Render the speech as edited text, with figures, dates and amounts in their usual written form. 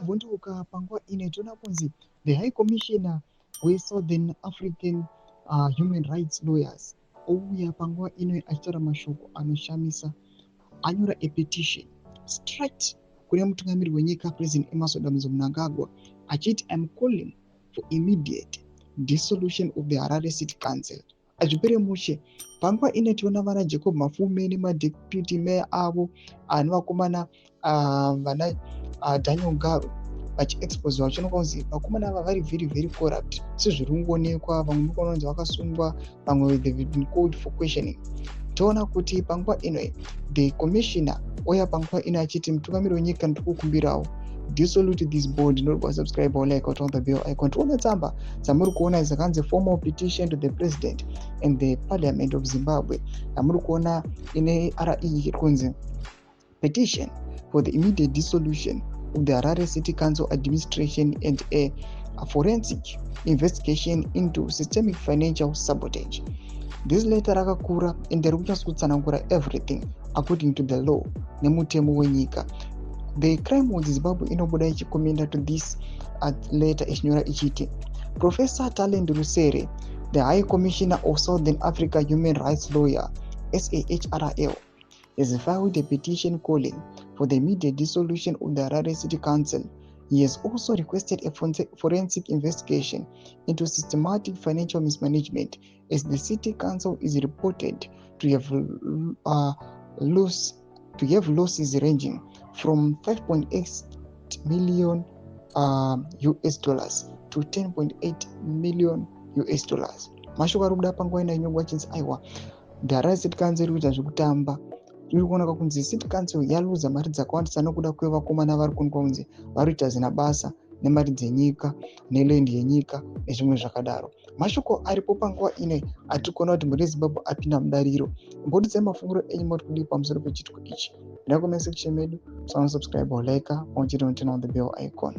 takavhunduka panguva ine toona kunzi the High Commissioner weSouthern African Human Rights Lawyers ouya panguva ino achitaura mashoko anoshamisa. Anyora a petition straight kune mutungamiri wenyika President Emmerson Mnangagwa achiti I'm calling for immediate dissolution of the Harare City Council. Azvipere mushe panguva ine tiona vana Jacob Mafume nemadeputy mayor avo nevakomana vana Daniel Ngaro vachiexpose vachionekwa kunzi vakomana ava vari very very corrupt sezviri kungoonekwa. Vamwe mukaona kunzi vakasungwa, vamwe they've been called for questioning. Toona kuti panguva ino the commissioner oya panguva ino achiti mutungamiri wenyika ndiri kukumbirawo dissolute this board. Ndokuba subscribe or like or turn the bell icon. Toona tsamba dzamuri kuona dzakanzi formal petition to the president and the parliament of Zimbabwe. Amuri kuona ine iri kunzi petition for the immediate dissolution of the Harare City Council administration and a forensic investigation into systemic financial sabotage. This letter rakakura and riri kunyatsokutsangura everything according to the law nemutemo wenyika. The Crime Watch Zimbabwe inobuda ichikomenda to this letter ichinyora ichiti Professor Talend Rusere, the High Commissioner of Southern Africa Human Rights Lawyer SAHRL, has filed a petition calling for the immediate dissolution of the Harare City Council. He has also requested a forensic investigation into systematic financial mismanagement, as the City Council is reported to have losses ranging from 5.8 million US dollars to 10.8 million US dollars. Mashoko ari kuda panguva ina nyongwa chinzi aiwa the Harare City Council iri kuita zvekutamba. Iri kuoneka kunzi City Council yaluza mari dzakawandisa nokuda kwevakomana vari kuonekwa kunzi vari kuita zina basa nemari dzenyika neland yenyika nezvimwe zvakadaro. Mashoko aripo panguva ine atiri kuona kuti mhuri yeZimbabwe apinda mudariro. Mbodidzai mafunguro enyu muri kudii pamusoro pechitiko ichi. Ndako comment section medu, subscribe or like, or turn on the bell icon.